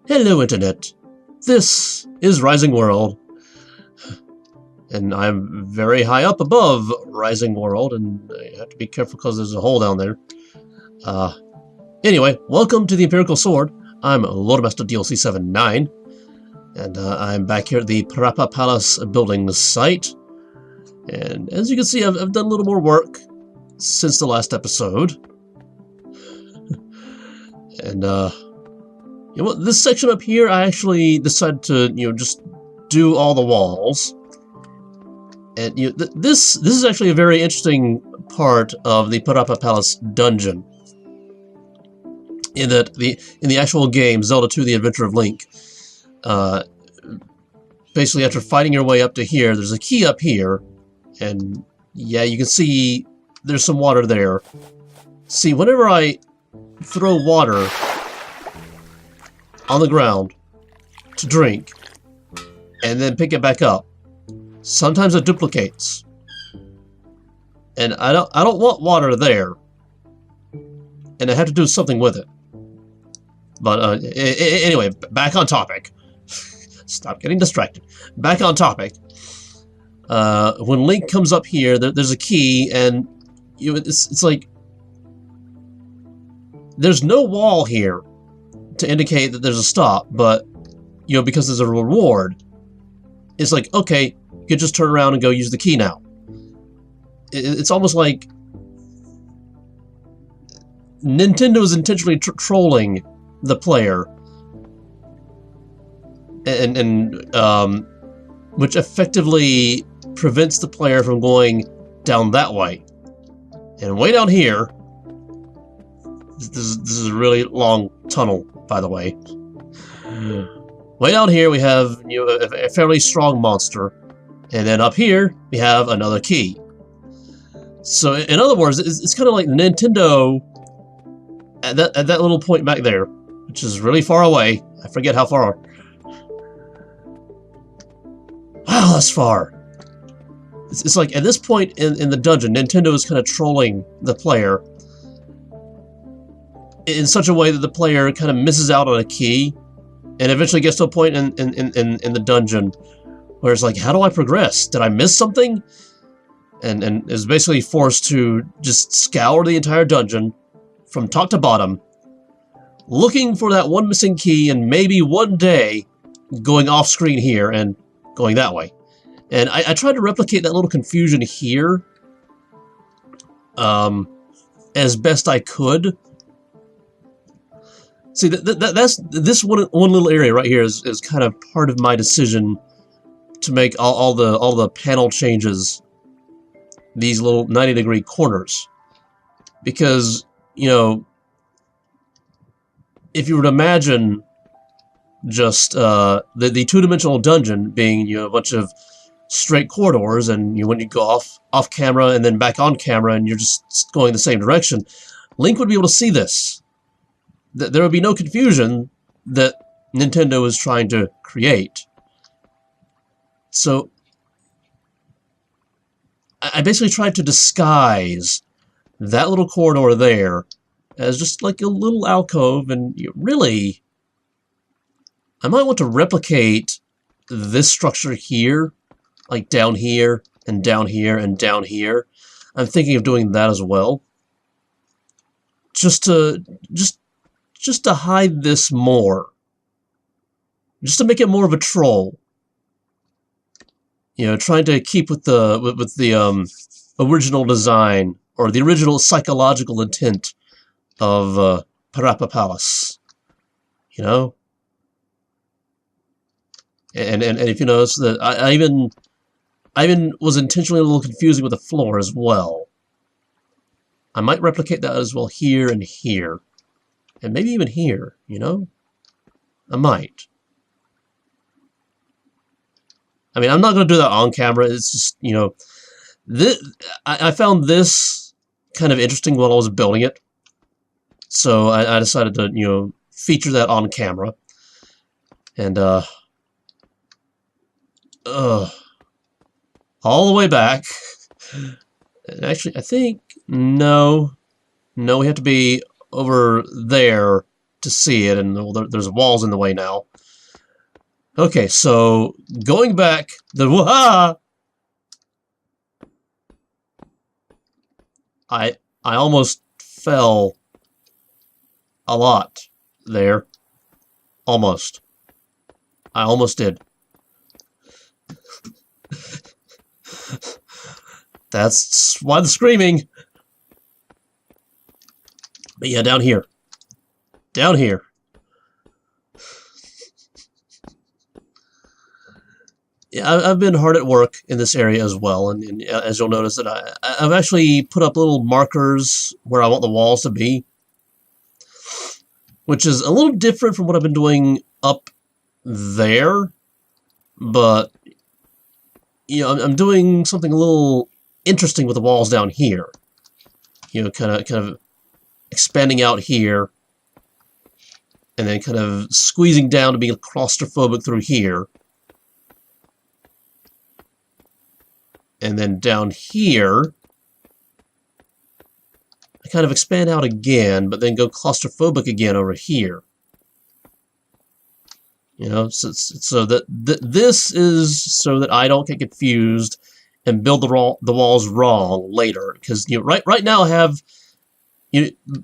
Hello, Internet. This is Rising World, and I'm very high up above Rising World, and I have to be careful because there's a hole down there. Anyway, welcome to the Empirical Sword. I'm Lordmaster DLC79, and I'm back here at the Parapa Palace building site. And as you can see, I've done a little more work since the last episode. And, you know what, this section up here, I actually decided to, just do all the walls. And this is actually a very interesting part of the Parapa Palace dungeon. In that in the actual game, Zelda 2: The Adventure of Link, basically after fighting your way up to here, there's a key up here, and yeah, you can see there's some water there. See, whenever I throw water on the ground to drink and then pick it back up, sometimes it duplicates, and I don't want water there, and I have to do something with it. But anyway, back on topic. Stop getting distracted. Back on topic. When Link comes up here, there's a key, and it's like there's no wall here to indicate that there's a stop, but because there's a reward, it's like, okay, you can just turn around and go use the key now. It's almost like Nintendo is intentionally trolling the player, and which effectively prevents the player from going down that way. And way down here, this is a really long tunnel, by the way. Way down here we have a fairly strong monster, and then up here we have another key. So in other words, it's kind of like Nintendo at that little point back there, which is really far away. I forget how far. Wow, that's far. It's like at this point in the dungeon, Nintendo is kind of trolling the player in such a way that the player kind of misses out on a key, and eventually gets to a point in the dungeon where it's like, how do I progress? Did I miss something? And is basically forced to just scour the entire dungeon from top to bottom, looking for that one missing key, and maybe one day going off screen here and going that way. And I tried to replicate that little confusion here as best I could. See, that's this one little area right here is kind of part of my decision to make all the panel changes these little 90-degree corners, because if you were to imagine just the two-dimensional dungeon being a bunch of straight corridors, and when you go off camera and then back on camera and you're just going the same direction, Link would be able to see this. There would be no confusion that Nintendo is trying to create. So I basically tried to disguise that little corridor there as just like a little alcove, and really, I might want to replicate this structure here, like down here, and down here, and down here. I'm thinking of doing that as well. Just to hide this more. Just to make it more of a troll. Trying to keep with the original design, or the original psychological intent of Parapa Palace. And if you notice that I even was intentionally a little confusing with the floor as well. I might replicate that as well here and here. And maybe even here, I might. I mean, I'm not going to do that on camera. It's just, I found this kind of interesting while I was building it. So I decided to, feature that on camera. And, all the way back. And actually, I think, no, we have to be over there to see it, and well, there's walls in the way now. Okay, so going back, I almost fell a lot there. Almost. I almost did. That's why the screaming. But yeah, down here. Down here. Yeah, I've been hard at work in this area as well, and as you'll notice that I've actually put up little markers where I want the walls to be, which is a little different from what I've been doing up there, but you know, I'm doing something a little interesting with the walls down here. You know, kind of expanding out here, and then kind of squeezing down to be claustrophobic through here. And then down here, I kind of expand out again, but then go claustrophobic again over here. You know, so that this is so that I don't get confused and build the walls wrong later. Because you know, right now I have, you know,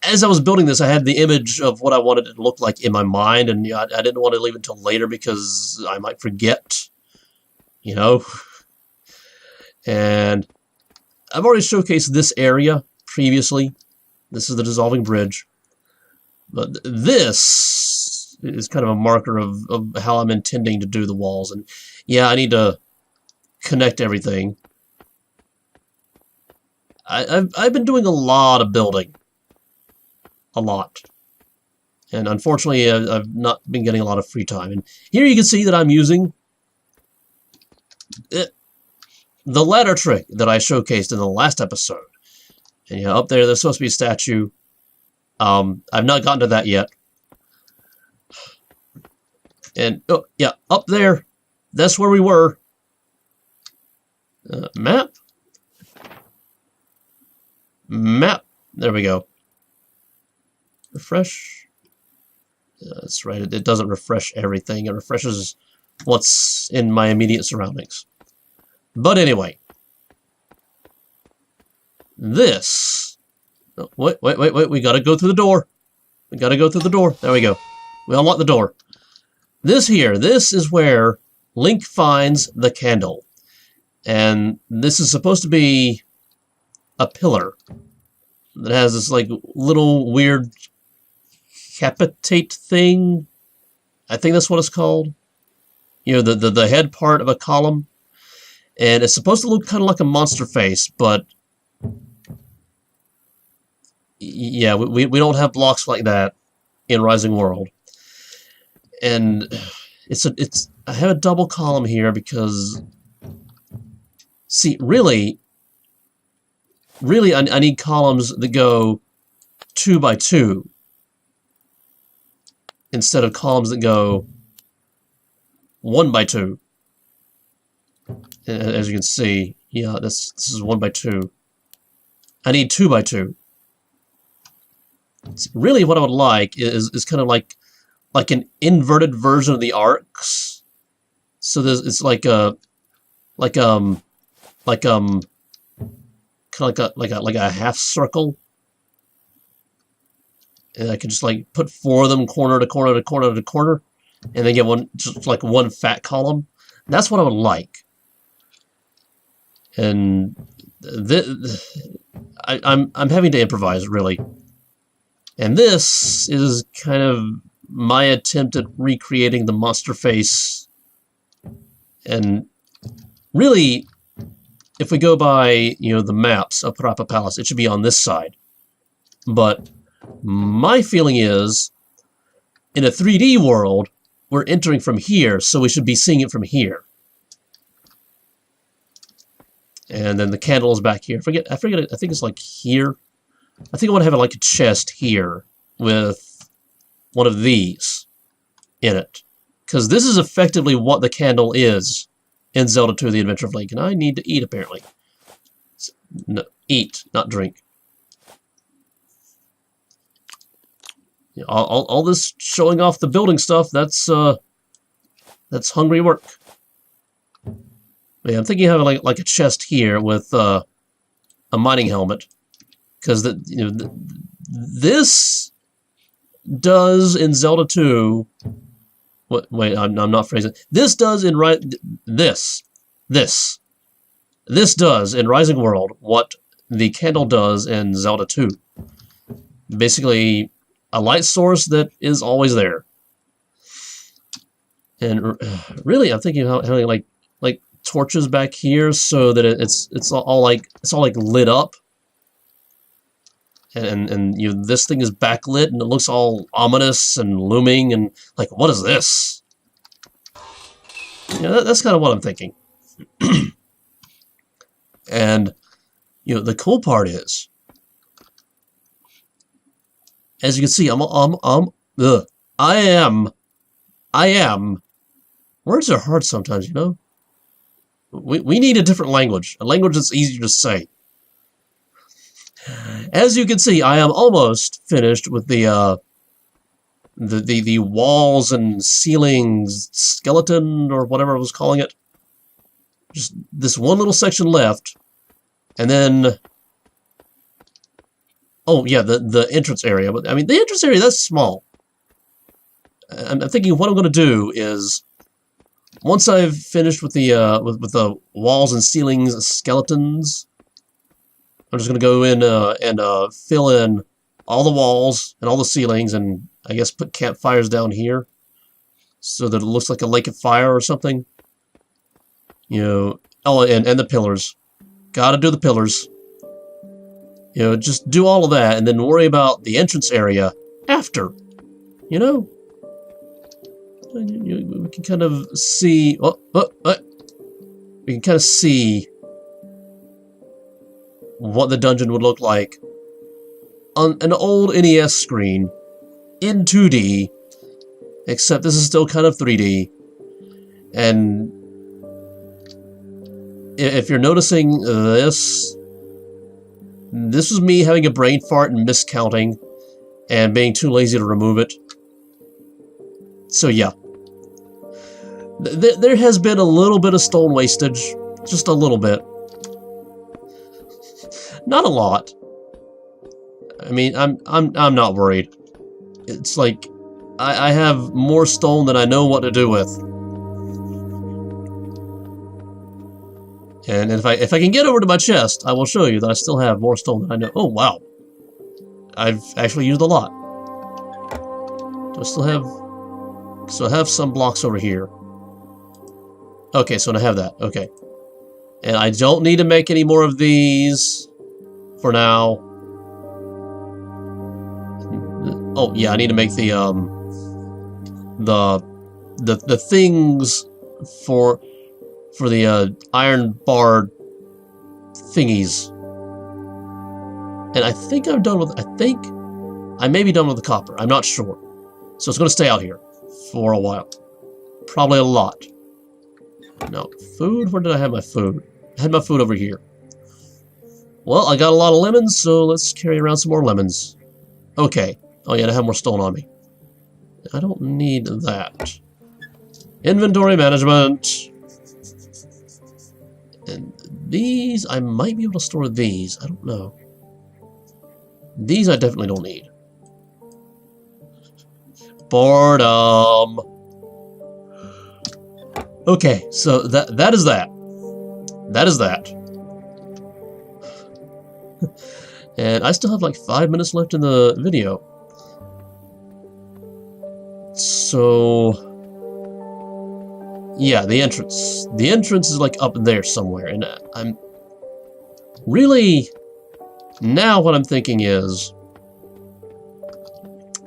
as I was building this, I had the image of what I wanted it to look like in my mind, and you know, I didn't want to leave it until later because I might forget. You know. And I've already showcased this area previously. This is the dissolving bridge. But this is kind of a marker of how I'm intending to do the walls. And yeah, I need to connect everything. I've been doing a lot of building. A lot. And unfortunately, I've not been getting a lot of free time. And here you can see that I'm using the ladder trick that I showcased in the last episode. And yeah, up there's supposed to be a statue. I've not gotten to that yet. And, oh, yeah, up there, that's where we were. Map? Map. There we go. Refresh. That's right, it doesn't refresh everything. It refreshes what's in my immediate surroundings. But anyway, this, oh, wait, we gotta go through the door. We gotta go through the door. There we go. We unlock the door. This here, this is where Link finds the candle. And this is supposed to be a pillar that has this like little weird capitate thing. I think that's what it's called. You know, the head part of a column. And it's supposed to look kind of like a monster face, but yeah, we don't have blocks like that in Rising World. And I have a double column here because, see, really I need columns that go 2 by 2 instead of columns that go 1 by 2. As you can see, yeah, this is 1 by 2. I need 2 by 2. Really, what I would like is kind of like an inverted version of the arcs. So it's like a kind of like a half circle, and I could just like put 4 of them corner to corner to corner to corner, and then get just like one fat column. That's what I would like. And I'm having to improvise, really. And this is kind of my attempt at recreating the monster face. And really, if we go by, you know, the maps of Parapa Palace, it should be on this side. But my feeling is, in a 3D world, we're entering from here, so we should be seeing it from here. And then the candle is back here. I forget. I think it's like here. I think I want to have like a chest here with one of these in it, because this is effectively what the candle is in Zelda 2: The Adventure of Link. And I need to eat, apparently. No, eat, not drink. All this showing off the building stuff, that's hungry work. Yeah, I'm thinking of having like a chest here with a mining helmet, because this does in Zelda 2. Wait, I'm not phrasing. This does in this does in Rising World what the candle does in Zelda 2. Basically, a light source that is always there. And really, I'm thinking of having like torches back here so that it's all like lit up. And this thing is backlit and it looks all ominous and looming and like, what is this? That's kind of what I'm thinking. And the cool part is, as you can see, I am. Words are hard sometimes, We need a different language, a language that's easier to say. As you can see, I am almost finished with the walls and ceilings skeleton, or whatever I was calling it. Just this one little section left, and then, oh yeah, the entrance area. But I mean, the entrance area, that's small. I'm thinking what I'm going to do is, once I've finished with the with the walls and ceilings skeletons, I'm just going to go in and fill in all the walls and all the ceilings, and I guess put campfires down here so that it looks like a lake of fire or something. Oh, and the pillars. Gotta do the pillars. Just do all of that and then worry about the entrance area after. We can kind of see... We can kind of see what the dungeon would look like on an old NES screen in 2D, except this is still kind of 3D. And if you're noticing this was me having a brain fart and miscounting and being too lazy to remove it. So yeah. There has been a little bit of stone wastage, just a little bit. Not a lot. I mean, I'm not worried. It's like I have more stone than I know what to do with. And if I can get over to my chest, I will show you that I still have more stone than I know. Oh wow, I've actually used a lot. Do I still have? So I have some blocks over here. Okay, so I have that. Okay, and I don't need to make any more of these for now. Oh yeah, I need to make the things for the iron bar thingies. And I think I'm done with, I may be done with the copper. I'm not sure. So it's going to stay out here for a while. Probably a lot. No, food? Where did I have my food? I had my food over here. Well, I got a lot of lemons, so let's carry around some more lemons. Okay. Oh yeah, I have more stone on me. I don't need that. Inventory management. And these, I might be able to store these. I don't know. These I definitely don't need. Boredom. Okay, so that is that. That is that. And I still have like 5 minutes left in the video. So yeah, the entrance. The entrance is like up there somewhere, and I'm really, now what I'm thinking is,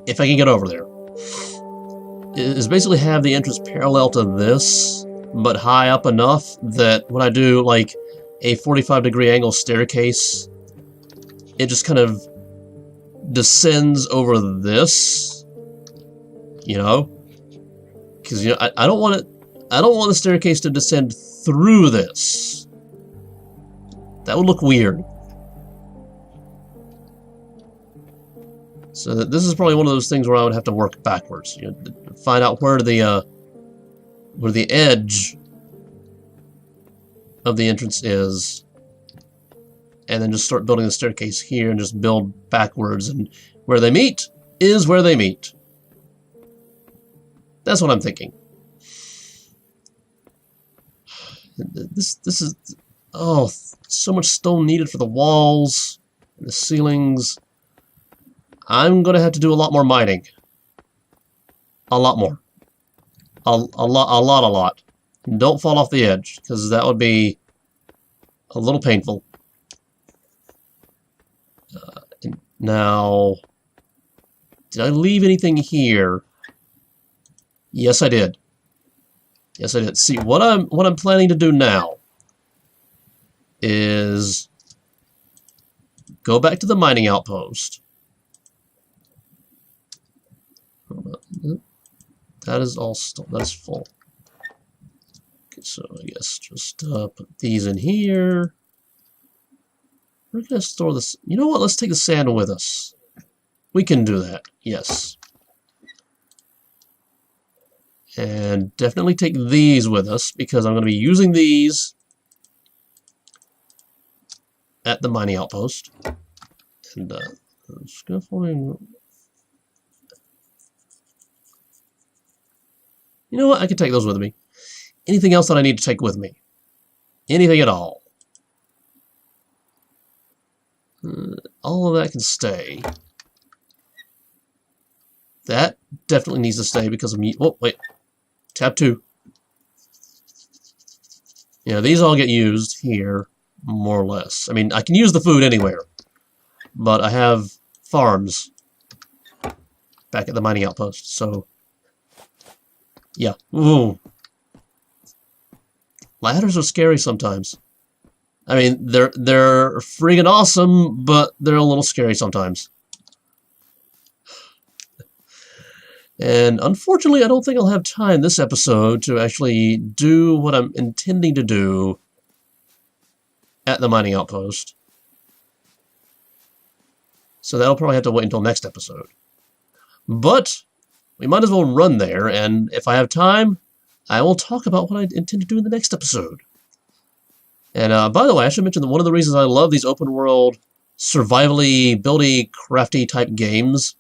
if I can get over there, is basically have the entrance parallel to this, but high up enough that when I do like a 45-degree angle staircase, it just kind of descends over this, because I don't want it. I don't want the staircase to descend through this. That would look weird. So that this is probably one of those things where I would have to work backwards. You know, find out where the edge of the entrance is, and then just start building the staircase here and just build backwards, and where they meet is where they meet. That's what I'm thinking. This is, oh, so much stone needed for the walls and the ceilings. I'm gonna have to do a lot more mining. A lot more. A lot. Don't fall off the edge, because that would be a little painful. Now, did I leave anything here? Yes, I did. Yes, I did. See, what I'm planning to do now is go back to the mining outpost. That is all still, that's full. Okay, so I guess just put these in here. Where can I store this? You know what? Let's take the sand with us. We can do that. Yes. And definitely take these with us, because I'm going to be using these at the mining outpost. And scaffolding. You know what? I can take those with me. Anything else that I need to take with me? Anything at all? All of that can stay. That definitely needs to stay because of me. Oh, wait. Tab 2. Yeah, these all get used here, more or less. I mean, I can use the food anywhere, but I have farms back at the mining outpost, so yeah. Ooh. Ladders are scary sometimes. I mean, they're friggin' awesome, but they're a little scary sometimes. And unfortunately, I don't think I'll have time this episode to actually do what I'm intending to do at the mining outpost. So that'll probably have to wait until next episode. But we might as well run there, and if I have time, I will talk about what I intend to do in the next episode. And by the way, I should mention that one of the reasons I love these open world, survivally, buildy, crafty type games,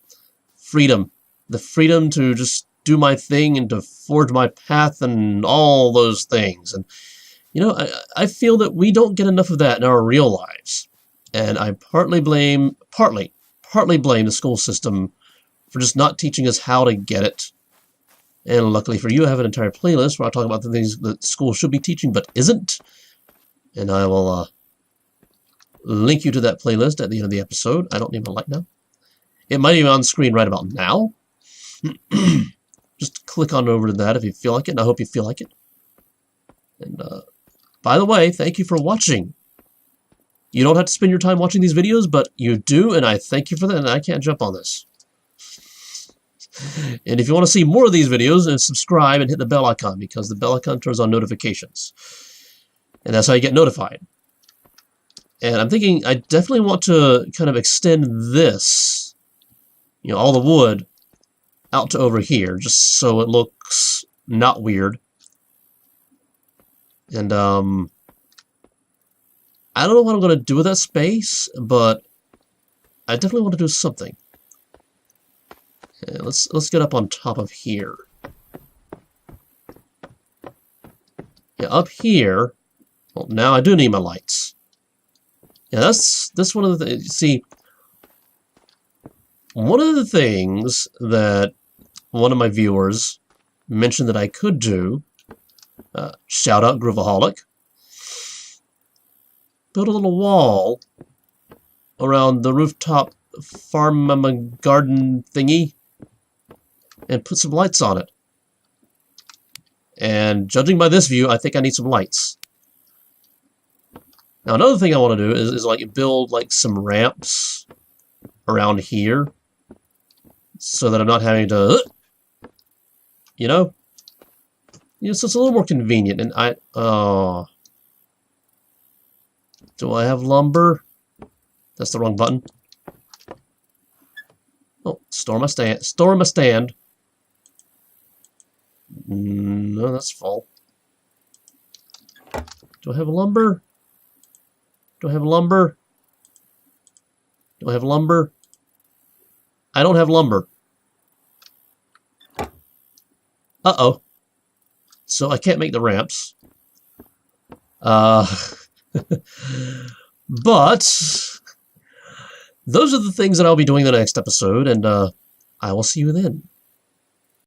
freedom. The freedom to just do my thing and to forge my path and all those things. And, you know, I feel that we don't get enough of that in our real lives. And I partly blame the school system for just not teaching us how to get it. And luckily for you, I have an entire playlist where I talk about the things that school should be teaching but isn't. And I will link you to that playlist at the end of the episode. I don't need my light now. It might be on screen right about now. Just click on over to that if you feel like it, and I hope you feel like it. And by the way, thank you for watching. You don't have to spend your time watching these videos, but you do, and I thank you for that, and I can't jump on this. And if you want to see more of these videos, subscribe and hit the bell icon, because the bell icon turns on notifications. And that's how you get notified. And I'm thinking I definitely want to kind of extend this, you know, all the wood out to over here, just so it looks not weird. And I don't know what I'm going to do with that space, but I definitely want to do something. Okay, let's get up on top of here. Yeah, up here. Well, now I do need my lights. Yeah, that's one of the things. See, one of the things that one of my viewers mentioned that I could do, shout out Groovaholic, build a little wall around the rooftop farm garden thingy and put some lights on it. And judging by this view, I think I need some lights. Now another thing I want to do is like build like some ramps around here so that I'm not having to, you know, so it's a little more convenient. And do I have lumber? That's the wrong button. Oh, store my stand. Store my stand. No, that's full. Do I have lumber? Do I have lumber? Do I have lumber? I don't have lumber. Uh-oh. So I can't make the ramps. But those are the things that I'll be doing in the next episode, and I will see you then.